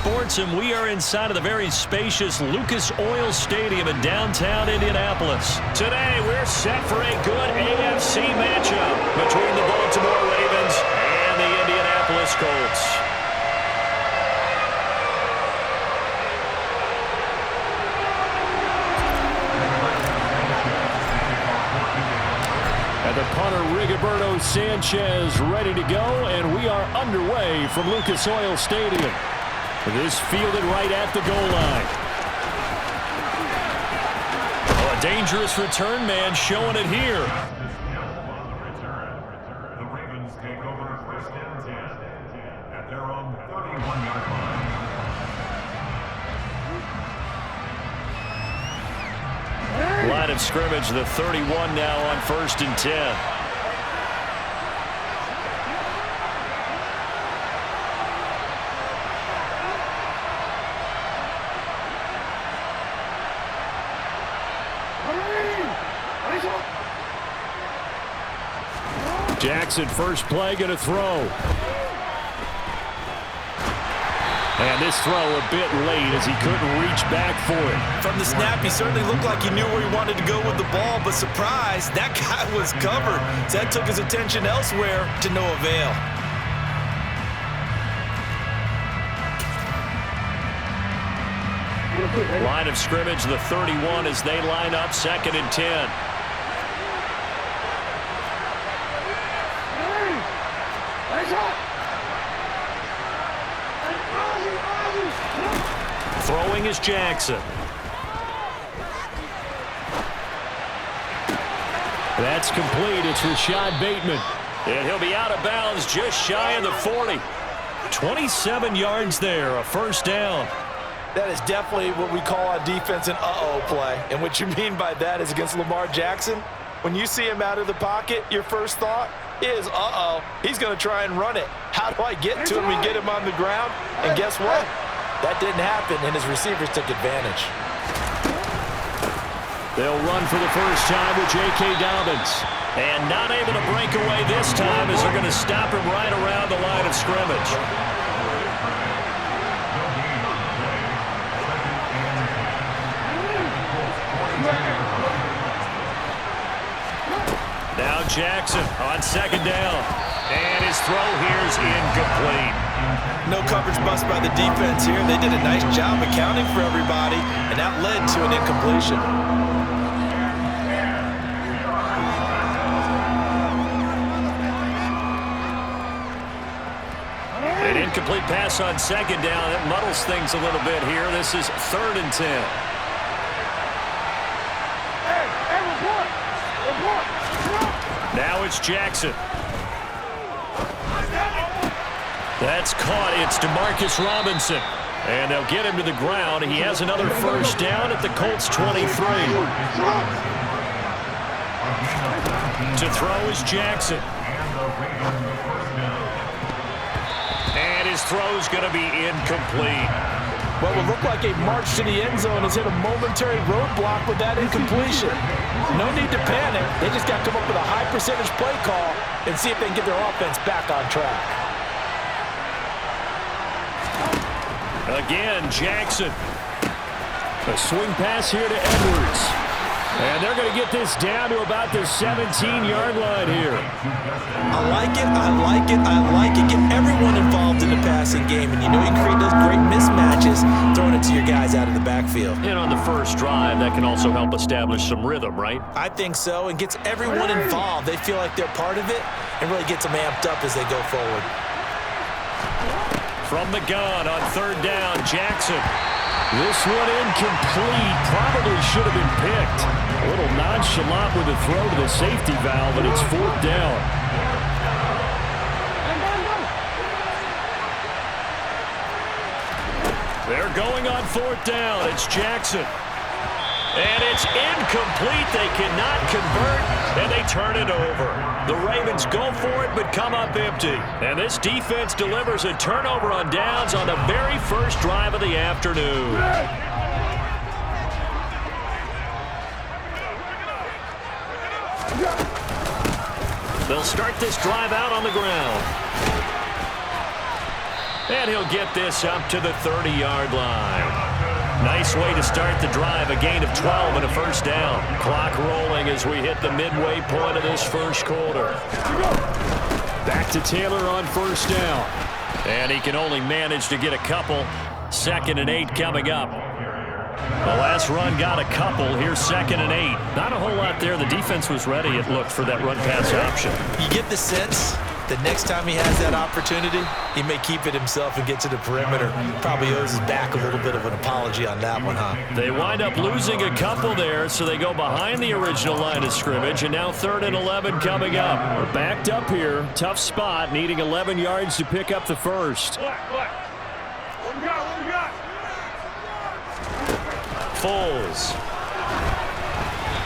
Sports, and we are inside of the very spacious Lucas Oil Stadium in downtown Indianapolis. Today, we're set for a good AFC matchup between the Baltimore Ravens and the Indianapolis Colts. And the punter, Rigoberto Sanchez, ready to go, and we are underway from Lucas Oil Stadium. This fielded right at the goal line. Oh, a dangerous return man showing it here. The Ravens take over first and 10 at their own 31-yard line. Line of scrimmage, the 31 now on first and 10. Jackson, first play, going to throw. And this throw a bit late as he couldn't reach back for it. From the snap, he certainly looked like he knew where he wanted to go with the ball, but surprise, that guy was covered. So that took his attention elsewhere to no avail. Line of scrimmage, the 31 as they line up second and 10. Throwing is Jackson. That's complete. It's Rashad Bateman. And he'll be out of bounds just shy of the 40. 27 yards there, a first down. That is definitely what we call on defense an uh-oh play. And what you mean by that is against Lamar Jackson, when you see him out of the pocket, your first thought is, uh-oh, he's going to try and run it. How do I get to him and get him on the ground? And guess what? That didn't happen, and his receivers took advantage. They'll run for the first time with J.K. Dobbins. And not able to break away this time as they're going to stop him right around the line of scrimmage. Now Jackson on second down. And his throw here is incomplete. No coverage bust by the defense here. They did a nice job accounting for everybody, and that led to an incompletion. An incomplete pass on second down. That muddles things a little bit here. This is third and 10. Now it's Jackson. That's caught. It's DeMarcus Robinson. And they'll get him to the ground. He has another first down at the Colts 23. To throw is Jackson. And his throw's going to be incomplete. What would look like a march to the end zone has hit a momentary roadblock with that incompletion. No need to panic. They just got to come up with a high percentage play call and see if they can get their offense back on track. Again, Jackson. A swing pass here to Edwards. And they're going to get this down to about the 17-yard line here. I like it, I like it, I like it. Get everyone involved in the passing game. And you know you create those great mismatches throwing it to your guys out of the backfield. And on the first drive, that can also help establish some rhythm, right? I think so, and gets everyone involved. They feel like they're part of it and really gets them amped up as they go forward. From the gun on third down, Jackson. This one incomplete. Probably should have been picked. A little nonchalant with the throw to the safety valve, and it's fourth down. They're going on fourth down. It's Jackson. And it's incomplete. They cannot convert, and they turn it over. The Ravens go for it, but come up empty. And this defense delivers a turnover on downs on the very first drive of the afternoon. They'll start this drive out on the ground. And he'll get this up to the 30-yard line. Nice way to start the drive, a gain of 12 and a first down. Clock rolling as we hit the midway point of this first quarter. Back to Taylor on first down. And he can only manage to get a couple. 2nd and 8 coming up. The last run got a couple. Here's 2nd and 8. Not a whole lot there. The defense was ready, it looked, for that run-pass option. You get the sense that next time he has that opportunity, he may keep it himself and get to the perimeter. Probably owes his back a little bit of an apology on that one, huh? They wind up losing a couple there, so they go behind the original line of scrimmage, and now 3rd and 11 coming up. We're backed up here. Tough spot, needing 11 yards to pick up the first. Foles.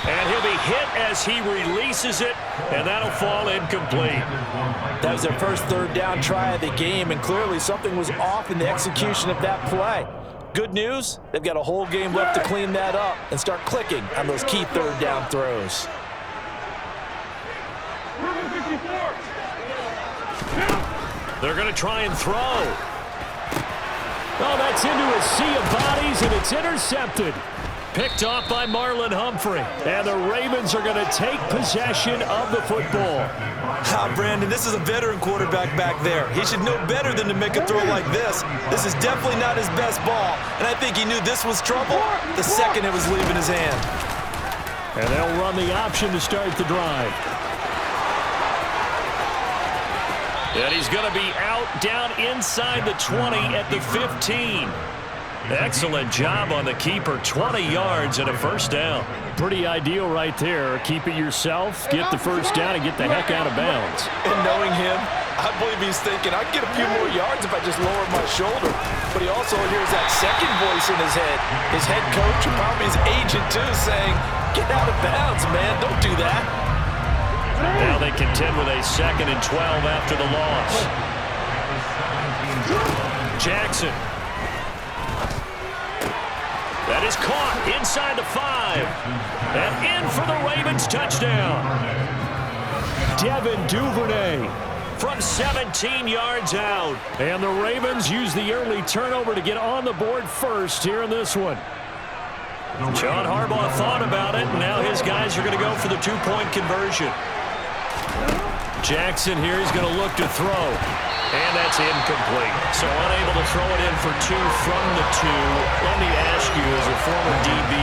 And he'll be hit as he releases it, and that'll fall incomplete. That was their first 3rd down try of the game, and clearly something was off in the execution of that play. Good news, they've got a whole game left to clean that up and start clicking on those key 3rd down throws. They're going to try and throw. Oh, that's into a sea of bodies, and it's intercepted. Picked off by Marlon Humphrey. And the Ravens are going to take possession of the football. Brandon, this is a veteran quarterback back there. He should know better than to make a throw like this. This is definitely not his best ball, and I think he knew this was trouble the second it was leaving his hand. And they'll run the option to start the drive. And he's going to be out down inside the 20 at the 15. Excellent job on the keeper. 20 yards and a first down. Pretty ideal right there. Keep it yourself, get the first down, and get the heck out of bounds. And knowing him, I believe he's thinking, I can get a few more yards if I just lower my shoulder. But he also hears that second voice in his head. His head coach, and probably his agent too, saying, get out of bounds, man. Don't do that. Now they contend with a 2nd and 12 after the loss. Jackson. That is caught inside the 5. And in for the Ravens touchdown. Devin Duvernay from 17 yards out. And the Ravens use the early turnover to get on the board first here in this one. John Harbaugh thought about it, and now his guys are going to go for the 2-point conversion. Jackson here, he's going to look to throw. And that's incomplete. So unable to throw it in for 2 from the 2. Let me ask you, as a former DB,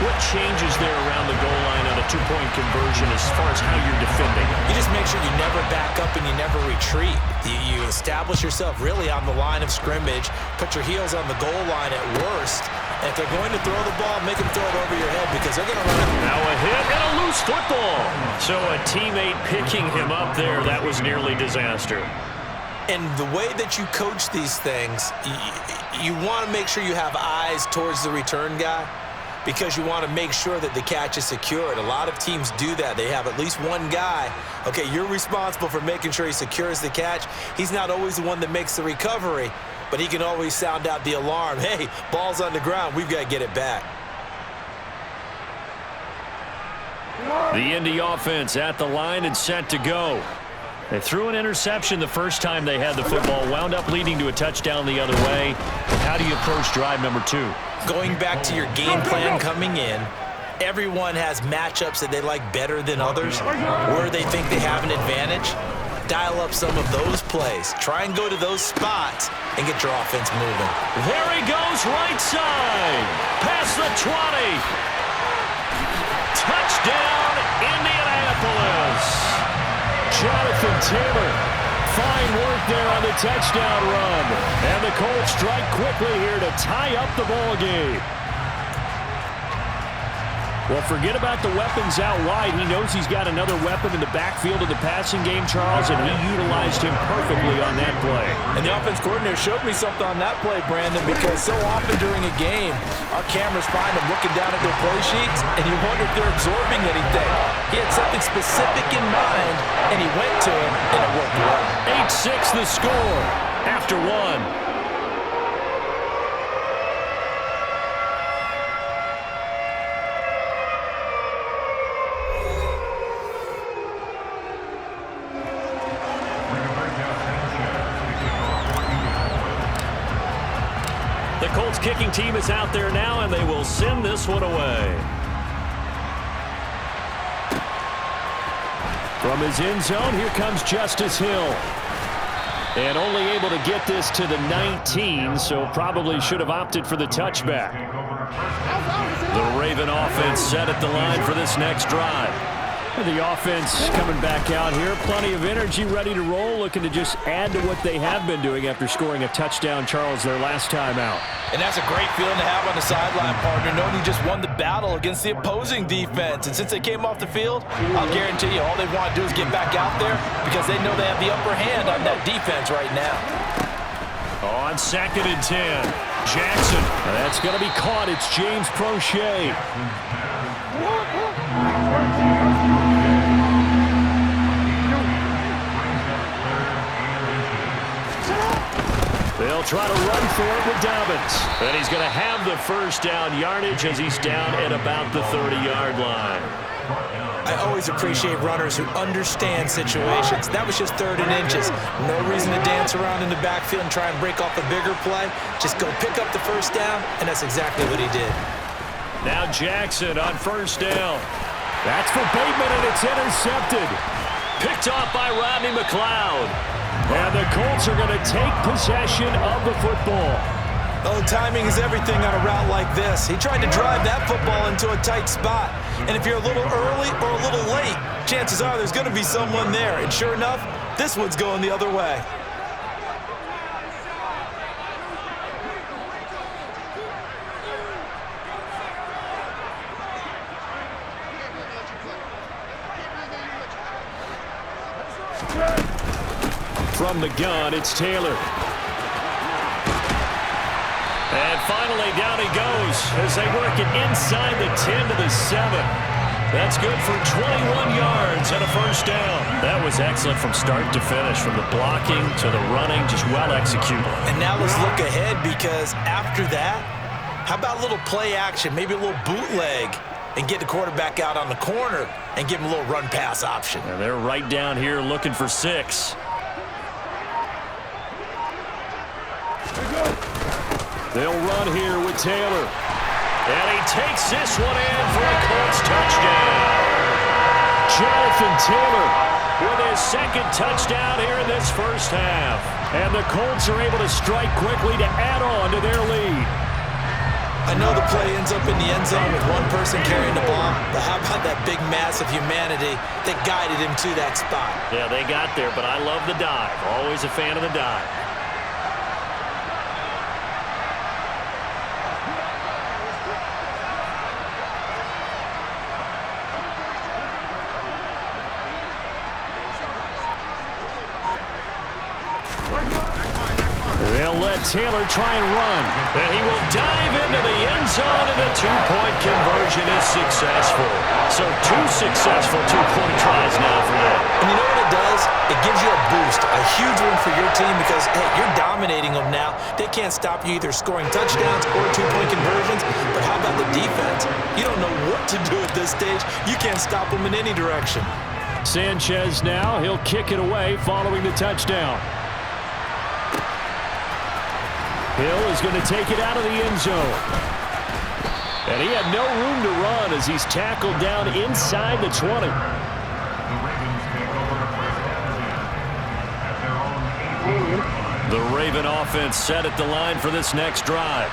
what changes there around the goal line on a 2-point conversion as far as how you're defending? You just make sure you never back up and you never retreat. You establish yourself really on the line of scrimmage, put your heels on the goal line at worst, and if they're going to throw the ball, make them throw it over your head because they're going to run it. Now a hit and a loose football. So a teammate picking him up there, that was nearly disaster. And the way that you coach these things, you want to make sure you have eyes towards the return guy because you want to make sure that the catch is secured. A lot of teams do that. They have at least one guy. Okay, you're responsible for making sure he secures the catch. He's not always the one that makes the recovery, but he can always sound out the alarm. Hey, ball's on the ground. We've got to get it back. The Indy offense at the line and set to go. They threw an interception the first time they had the football, wound up leading to a touchdown the other way. How do you approach drive number 2? Going back to your game plan coming in, everyone has matchups that they like better than others, where they think they have an advantage. Dial up some of those plays. Try and go to those spots and get your offense moving. There he goes, right side. Past the 20. Touchdown, Indianapolis. Jonathan Taylor, fine work there on the touchdown run. And the Colts strike quickly here to tie up the ball game. Well, forget about the weapons out wide. He knows he's got another weapon in the backfield of the passing game, Charles, and he utilized him perfectly on that play. And the offense coordinator showed me something on that play, Brandon, because so often during a game, our cameras find them looking down at their play sheets, and you wonder if they're absorbing anything. He had something specific in mind, and he went to it, and it worked well. 8-6 the score after 1. The Colts kicking team is out there now, and they will send this one away. From his end zone, here comes Justice Hill. And only able to get this to the 19, so probably should have opted for the touchback. The Raven offense set at the line for this next drive. The offense coming back out here. Plenty of energy, ready to roll, looking to just add to what they have been doing after scoring a touchdown, Charles, their last time out. And that's a great feeling to have on the sideline, partner, knowing you just won the battle against the opposing defense. And since they came off the field, I'll guarantee you all they want to do is get back out there because they know they have the upper hand on that defense right now. On 2nd and 10, Jackson. That's going to be caught. It's James Prochet. They'll try to run for it with Dobbins. And he's going to have the first down yardage as he's down at about the 30-yard line. I always appreciate runners who understand situations. That was just 3rd and inches. No reason to dance around in the backfield and try and break off a bigger play. Just go pick up the first down, and that's exactly what he did. Now Jackson on 1st down. That's for Bateman, and it's intercepted. Picked off by Rodney McLeod. And the Colts are going to take possession of the football. Oh, timing is everything on a route like this. He tried to drive that football into a tight spot. And if you're a little early or a little late, chances are there's going to be someone there. And sure enough, this one's going the other way. From the gun, it's Taylor. And finally, down he goes as they work it inside the 10 to the 7. That's good for 21 yards and a first down. That was excellent from start to finish, from the blocking to the running, just well executed. And now let's look ahead, because after that, how about a little play action, maybe a little bootleg, and get the quarterback out on the corner and give him a little run-pass option. And they're right down here looking for 6. They'll run here with Taylor. And he takes this one in for a Colts touchdown. Jonathan Taylor With his 2nd touchdown here in this first half. And the Colts are able to strike quickly to add on to their lead. I know the play ends up in the end zone with one person carrying the ball, but how about that big mass of humanity that guided him to that spot? Yeah, they got there, but I love the dive. Always a fan of the dive. They'll let Taylor try and run. And he will dive into the end zone, and the two-point conversion is successful. So 2 successful two-point tries now for them. And you know what it does? It gives you a boost, a huge one for your team because, hey, you're dominating them now. They can't stop you either scoring touchdowns or two-point conversions. But how about the defense? You don't know what to do at this stage. You can't stop them in any direction. Sanchez now, he'll kick it away following the touchdown. Hill is going to take it out of the end zone. And he had no room to run as he's tackled down inside the 20. The Raven offense set at the line for this next drive.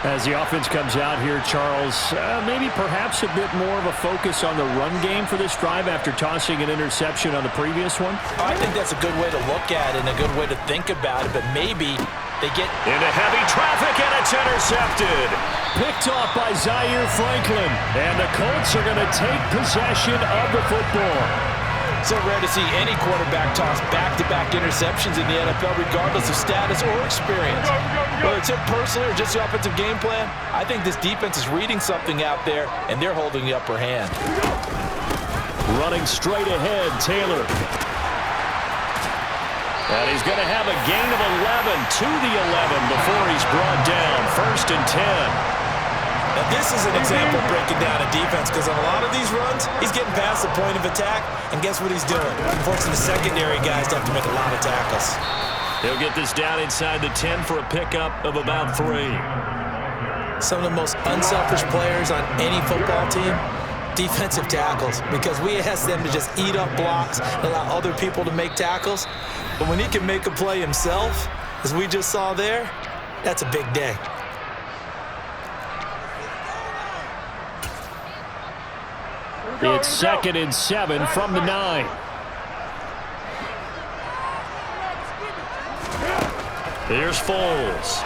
As the offense comes out here, Charles, maybe perhaps a bit more of a focus on the run game for this drive after tossing an interception on the previous one? I think that's a good way to look at it and a good way to think about it, but maybe they get into heavy traffic, and it's intercepted. Picked off by Zaire Franklin. And the Colts are going to take possession of the football. So rare to see any quarterback toss back-to-back interceptions in the NFL, regardless of status or experience. Whether it's him personally or just the offensive game plan, I think this defense is reading something out there, and they're holding the upper hand. Running straight ahead, Taylor. And he's going to have a gain of 11 to the 11 before he's brought down. 1st and 10. Now, this is an example of breaking down a defense because on a lot of these runs, he's getting past the point of attack, and guess what he's doing? Forcing the secondary guys to have to make a lot of tackles. He'll get this down inside the 10 for a pickup of about 3. Some of the most unselfish players on any football team, defensive tackles, because we ask them to just eat up blocks and allow other people to make tackles. But when he can make a play himself, as we just saw there, that's a big day. It's 2nd and 7 from the 9. Here's Foles.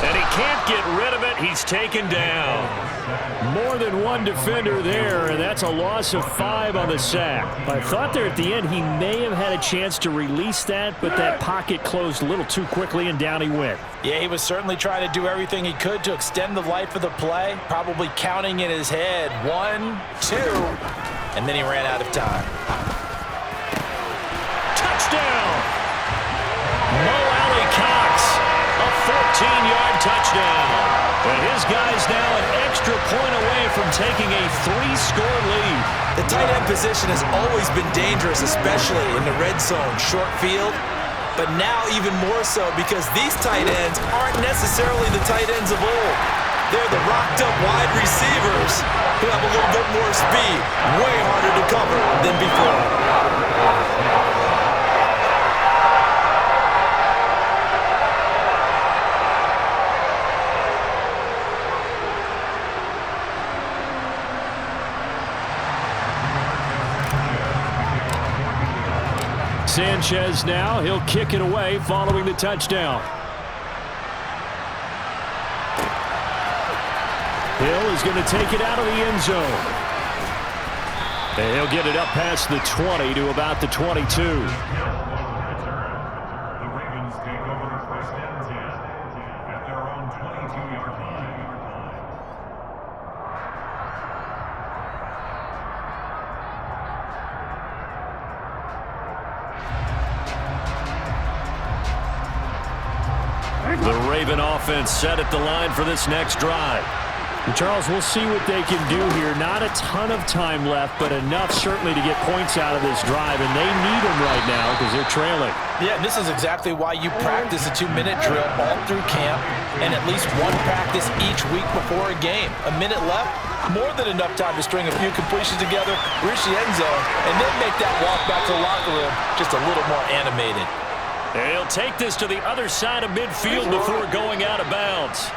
And he can't get rid of it. He's taken down. More than one defender there, and that's a loss of 5 on the sack. I thought there at the end he may have had a chance to release that, but that pocket closed a little too quickly, and down he went. Yeah, he was certainly trying to do everything he could to extend the life of the play, probably counting in his head 1, 2, and then he ran out of time. Touchdown! Mo Alley-Cox, a 14-yard touchdown. And his guy's now an extra point away from taking a 3-score lead. The tight end position has always been dangerous, especially in the red zone, short field. But now even more so because these tight ends aren't necessarily the tight ends of old. They're the rocked-up wide receivers who have a little bit more speed, way harder to cover than before. Sanchez now, he'll kick it away following the touchdown. Hill is going to take it out of the end zone. And he'll get it up past the 20 to about the 22. The Ravens take over 1st and 10 at their own 22-yard line. The Raven offense set at the line for this next drive. Charles, we'll see what they can do here. Not a ton of time left, but enough certainly to get points out of this drive, and they need them right now because they're trailing. Yeah, this is exactly why you practice a 2-minute drill all through camp and at least one practice each week before a game. A minute left, more than enough time to string a few completions together, reach the end zone, and then make that walk back to the locker room just a little more animated. And he'll take this to the other side of midfield before going out of bounds.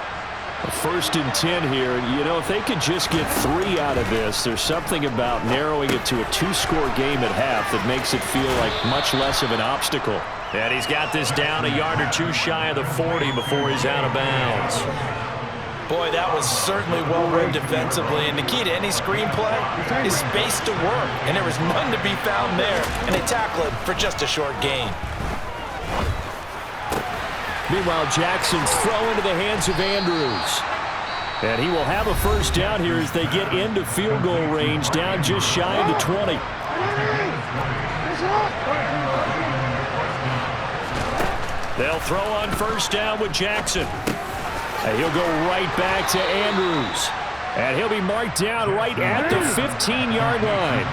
1st and 10 here. You know, if they could just get 3 out of this, there's something about narrowing it to a 2-score game at half that makes it feel like much less of an obstacle. And he's got this down a yard or 2 shy of the 40 before he's out of bounds. Boy, that was certainly well read defensively, and the key to any screenplay is space to work, and there was none to be found there, and they tackle it for just a short gain. Meanwhile, Jackson's throw into the hands of Andrews. And he will have a 1st down here as they get into field goal range, down just shy of the 20. They'll throw on 1st down with Jackson. And he'll go right back to Andrews. And he'll be marked down right at the 15-yard line.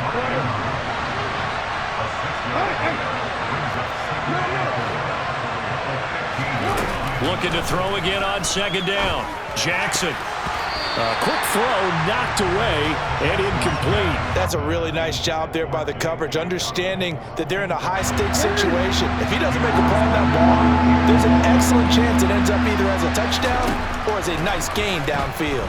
Looking to throw again on 2nd down. Jackson. A quick throw knocked away and incomplete. That's a really nice job there by the coverage, understanding that they're in a high-stakes situation. If he doesn't make a play on that ball, there's an excellent chance it ends up either as a touchdown or as a nice gain downfield.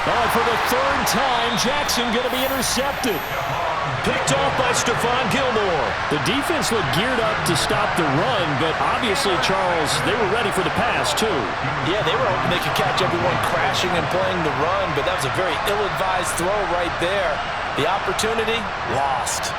Oh, for the 3rd time, Jackson going to be intercepted. Picked off by Stephon Gilmore. The defense looked geared up to stop the run, but obviously, Charles, they were ready for the pass, too. Yeah, they were hoping they could catch everyone crashing and playing the run, but that was a very ill-advised throw right there. The opportunity, lost.